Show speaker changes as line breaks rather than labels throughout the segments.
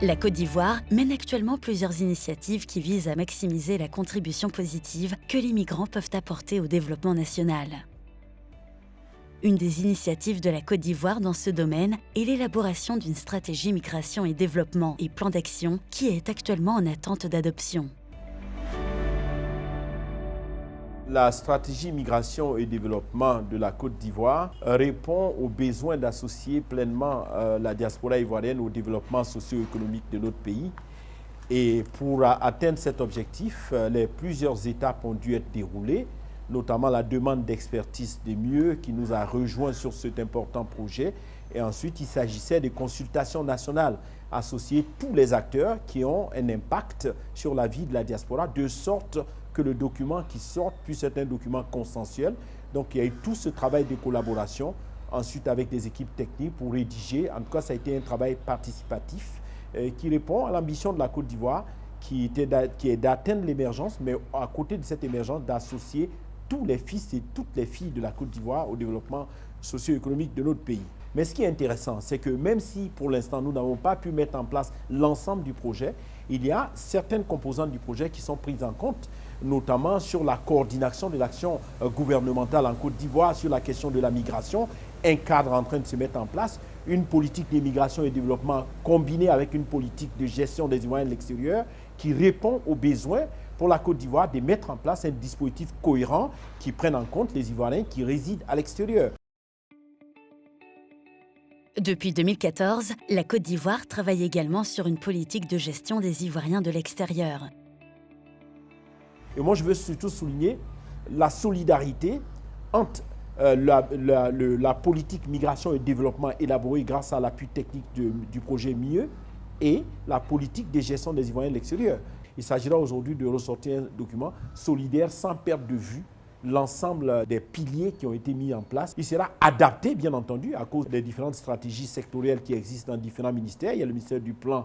La Côte d'Ivoire mène actuellement plusieurs initiatives qui visent à maximiser la contribution positive que les migrants peuvent apporter au développement national. Une des initiatives de la Côte d'Ivoire dans ce domaine est l'élaboration d'une stratégie migration et développement et plan d'action qui est actuellement en attente d'adoption.
La stratégie migration et développement de la Côte d'Ivoire répond aux besoins d'associer pleinement la diaspora ivoirienne au développement socio-économique de notre pays. Et pour atteindre cet objectif, plusieurs étapes ont dû être déroulées, notamment la demande d'expertise des mieux qui nous a rejoints sur cet important projet. Et ensuite, il s'agissait de consultations nationales, associer tous les acteurs qui ont un impact sur la vie de la diaspora, de sorte que le document qui sort puisse être un document consensuel. Donc, il y a eu tout ce travail de collaboration, ensuite avec des équipes techniques pour rédiger. En tout cas, ça a été un travail participatif qui répond à l'ambition de la Côte d'Ivoire, qui est d'atteindre l'émergence, mais à côté de cette émergence, d'associer tous les fils et toutes les filles de la Côte d'Ivoire au développement socio-économique de notre pays. Mais ce qui est intéressant, c'est que même si pour l'instant nous n'avons pas pu mettre en place l'ensemble du projet, il y a certaines composantes du projet qui sont prises en compte, notamment sur la coordination de l'action gouvernementale en Côte d'Ivoire, sur la question de la migration, un cadre en train de se mettre en place, une politique d'immigration et développement combinée avec une politique de gestion des Ivoiriens de l'extérieur qui répond aux besoins pour la Côte d'Ivoire de mettre en place un dispositif cohérent qui prenne en compte les Ivoiriens qui résident à l'extérieur.
Depuis 2014, la Côte d'Ivoire travaille également sur une politique de gestion des Ivoiriens de l'extérieur.
Et moi, je veux surtout souligner la solidarité entre la politique migration et développement élaborée grâce à l'appui technique du projet MIeux et la politique de gestion des Ivoiriens de l'extérieur. Il s'agira aujourd'hui de ressortir un document solidaire sans perdre de vue l'ensemble des piliers qui ont été mis en place. Il sera adapté, bien entendu, à cause des différentes stratégies sectorielles qui existent dans différents ministères. Il y a le ministère du Plan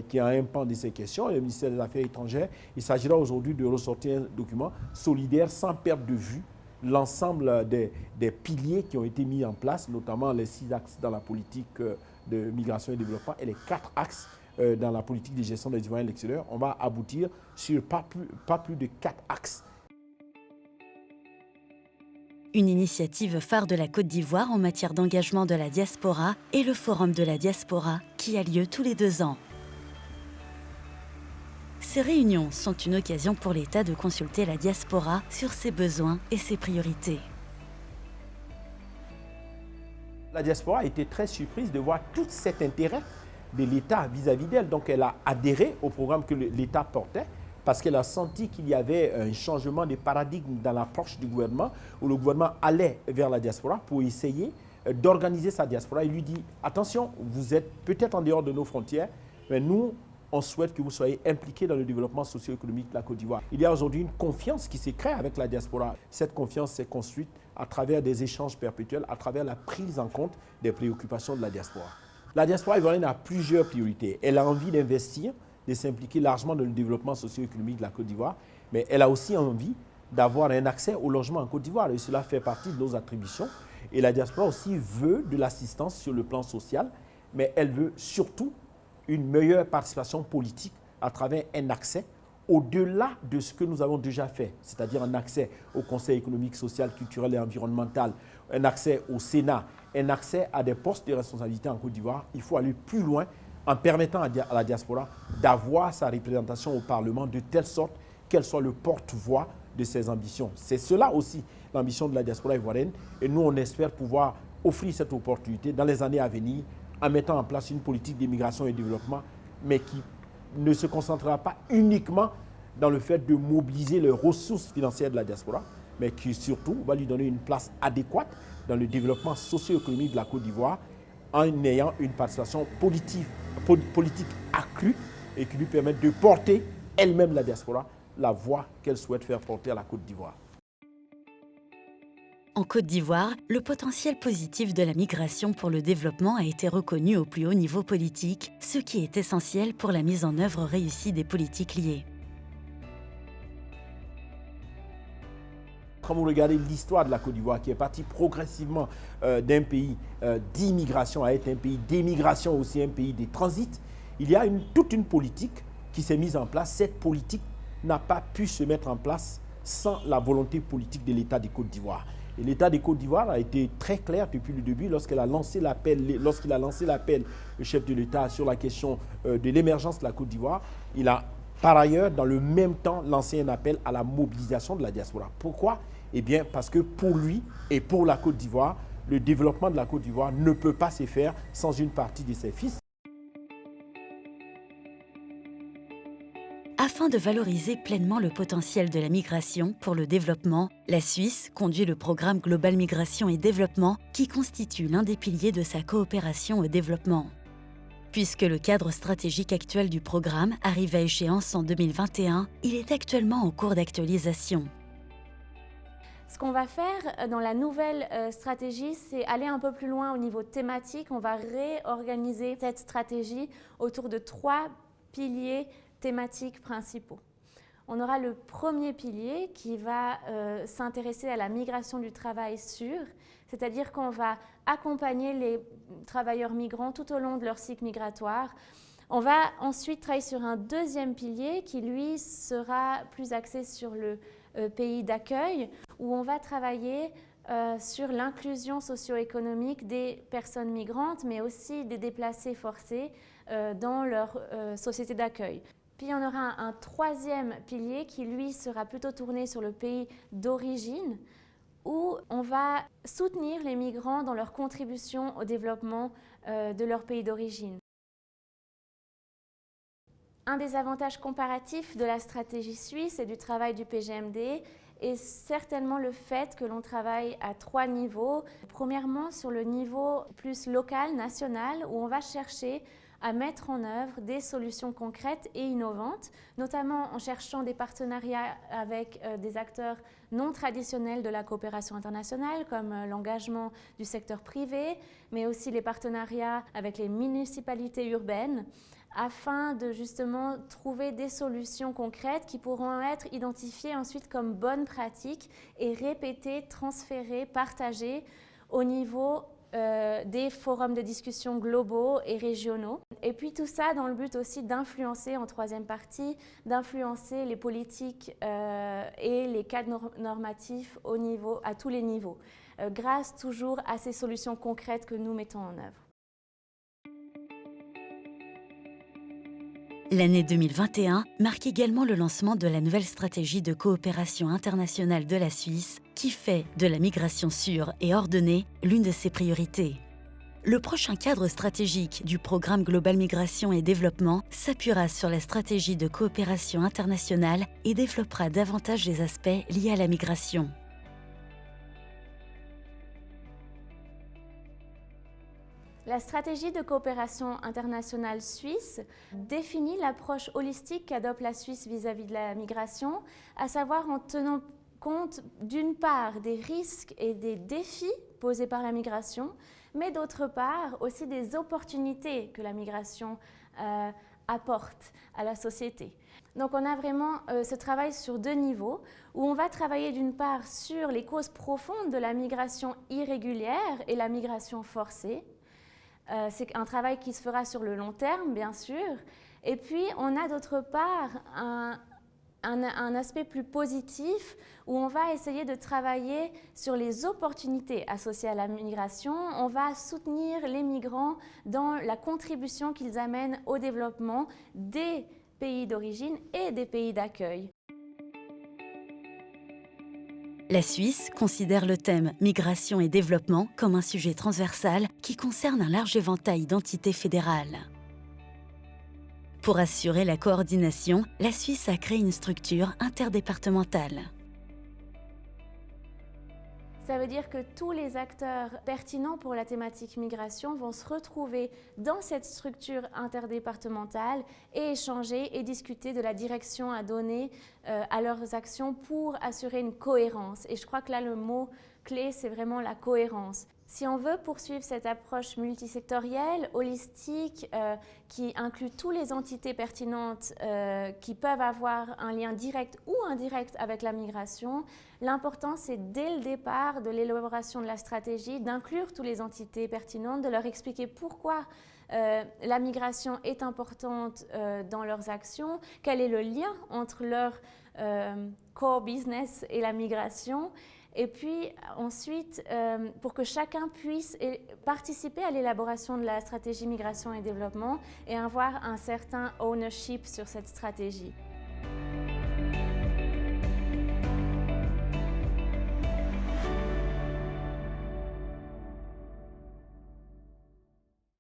qui a un pan de ces questions, et le ministère des Affaires étrangères. Il s'agira aujourd'hui de ressortir un document solidaire sans perdre de vue l'ensemble des piliers qui ont été mis en place, notamment les 6 axes dans la politique de migration et développement et les 4 axes dans la politique de gestion des Ivoiriens de l'extérieur. On va aboutir sur pas plus de 4 axes.
Une initiative phare de la Côte d'Ivoire en matière d'engagement de la diaspora est le Forum de la diaspora qui a lieu tous les 2 ans. Ces réunions sont une occasion pour l'État de consulter la diaspora sur ses besoins et ses priorités.
La diaspora a été très surprise de voir tout cet intérêt de l'État vis-à-vis d'elle. Donc elle a adhéré au programme que l'État portait parce qu'elle a senti qu'il y avait un changement de paradigme dans l'approche du gouvernement, où le gouvernement allait vers la diaspora pour essayer d'organiser sa diaspora. Il lui dit, attention, vous êtes peut-être en dehors de nos frontières, mais nous, on souhaite que vous soyez impliqués dans le développement socio-économique de la Côte d'Ivoire. Il y a aujourd'hui une confiance qui s'est créée avec la diaspora. Cette confiance s'est construite à travers des échanges perpétuels, à travers la prise en compte des préoccupations de la diaspora. La diaspora ivoirienne a plusieurs priorités. Elle a envie d'investir, de s'impliquer largement dans le développement socio-économique de la Côte d'Ivoire, mais elle a aussi envie d'avoir un accès au logement en Côte d'Ivoire, et cela fait partie de nos attributions. Et la diaspora aussi veut de l'assistance sur le plan social, mais elle veut surtout une meilleure participation politique à travers un accès au-delà de ce que nous avons déjà fait, c'est-à-dire un accès au Conseil économique, social, culturel et environnemental, un accès au Sénat, un accès à des postes de responsabilité en Côte d'Ivoire. Il faut aller plus loin en permettant à la diaspora d'avoir sa représentation au Parlement de telle sorte qu'elle soit le porte-voix de ses ambitions. C'est cela aussi l'ambition de la diaspora ivoirienne, et nous on espère pouvoir offrir cette opportunité dans les années à venir en mettant en place une politique d'immigration et de développement, mais qui ne se concentrera pas uniquement dans le fait de mobiliser les ressources financières de la diaspora, mais qui surtout va lui donner une place adéquate dans le développement socio-économique de la Côte d'Ivoire en ayant une participation politique accrue et qui lui permette de porter elle-même la diaspora, la voix qu'elle souhaite faire porter à la Côte d'Ivoire.
En Côte d'Ivoire, le potentiel positif de la migration pour le développement a été reconnu au plus haut niveau politique, ce qui est essentiel pour la mise en œuvre réussie des politiques liées.
Quand vous regardez l'histoire de la Côte d'Ivoire, qui est partie progressivement d'un pays d'immigration à être un pays d'émigration, aussi un pays de transit, il y a toute une politique qui s'est mise en place. Cette politique n'a pas pu se mettre en place sans la volonté politique de l'État de Côte d'Ivoire. Et l'État de Côte d'Ivoire a été très clair depuis le début lorsqu'il a lancé l'appel, le chef de l'État, sur la question de l'émergence de la Côte d'Ivoire. Il a par ailleurs, dans le même temps, lancé un appel à la mobilisation de la diaspora. Pourquoi? Eh bien, parce que pour lui et pour la Côte d'Ivoire, le développement de la Côte d'Ivoire ne peut pas se faire sans une partie de ses fils.
Afin de valoriser pleinement le potentiel de la migration pour le développement, la Suisse conduit le programme Global Migration et Développement qui constitue l'un des piliers de sa coopération au développement. Puisque le cadre stratégique actuel du programme arrive à échéance en 2021, il est actuellement en cours d'actualisation.
Ce qu'on va faire dans la nouvelle stratégie, c'est aller un peu plus loin au niveau thématique. On va réorganiser cette stratégie autour de 3 piliers thématiques principaux. On aura le premier pilier qui va s'intéresser à la migration du travail sûr, c'est-à-dire qu'on va accompagner les travailleurs migrants tout au long de leur cycle migratoire. On va ensuite travailler sur un deuxième pilier qui, lui, sera plus axé sur le pays d'accueil, où on va travailler sur l'inclusion socio-économique des personnes migrantes, mais aussi des déplacés forcés dans leur société d'accueil. Puis on aura un troisième pilier qui, lui, sera plutôt tourné sur le pays d'origine, où on va soutenir les migrants dans leur contribution au développement de leur pays d'origine. Un des avantages comparatifs de la stratégie suisse et du travail du PGMD est certainement le fait que l'on travaille à 3 niveaux. Premièrement, sur le niveau plus local, national, où on va chercher à mettre en œuvre des solutions concrètes et innovantes, notamment en cherchant des partenariats avec des acteurs non traditionnels de la coopération internationale, comme l'engagement du secteur privé, mais aussi les partenariats avec les municipalités urbaines, afin de justement trouver des solutions concrètes qui pourront être identifiées ensuite comme bonnes pratiques et répétées, transférées, partagées au niveau des forums de discussion globaux et régionaux. Et puis tout ça dans le but aussi d'influencer, en troisième partie, d'influencer les politiques et les cadres normatifs à tous les niveaux, grâce toujours à ces solutions concrètes que nous mettons en œuvre.
L'année 2021 marque également le lancement de la nouvelle stratégie de coopération internationale de la Suisse qui fait de la migration sûre et ordonnée l'une de ses priorités. Le prochain cadre stratégique du programme Global Migration et Développement s'appuiera sur la stratégie de coopération internationale et développera davantage les aspects liés à la migration.
La stratégie de coopération internationale suisse définit l'approche holistique qu'adopte la Suisse vis-à-vis de la migration, à savoir en tenant compte d'une part des risques et des défis posés par la migration, mais d'autre part aussi des opportunités que la migration apporte à la société. Donc on a vraiment ce travail sur 2 niveaux, où on va travailler d'une part sur les causes profondes de la migration irrégulière et la migration forcée. C'est un travail qui se fera sur le long terme, bien sûr. Et puis, on a d'autre part un aspect plus positif où on va essayer de travailler sur les opportunités associées à la migration. On va soutenir les migrants dans la contribution qu'ils amènent au développement des pays d'origine et des pays d'accueil.
La Suisse considère le thème migration et développement comme un sujet transversal qui concerne un large éventail d'entités fédérales. Pour assurer la coordination, la Suisse a créé une structure interdépartementale.
Ça veut dire que tous les acteurs pertinents pour la thématique migration vont se retrouver dans cette structure interdépartementale et échanger et discuter de la direction à donner à leurs actions pour assurer une cohérence. Et je crois que là, le mot clé, c'est vraiment la cohérence. Si on veut poursuivre cette approche multisectorielle, holistique, qui inclut toutes les entités pertinentes qui peuvent avoir un lien direct ou indirect avec la migration, l'important c'est dès le départ de l'élaboration de la stratégie d'inclure toutes les entités pertinentes, de leur expliquer pourquoi la migration est importante dans leurs actions, quel est le lien entre leur core business et la migration. Et puis ensuite, pour que chacun puisse participer à l'élaboration de la stratégie migration et développement et avoir un certain ownership sur cette stratégie.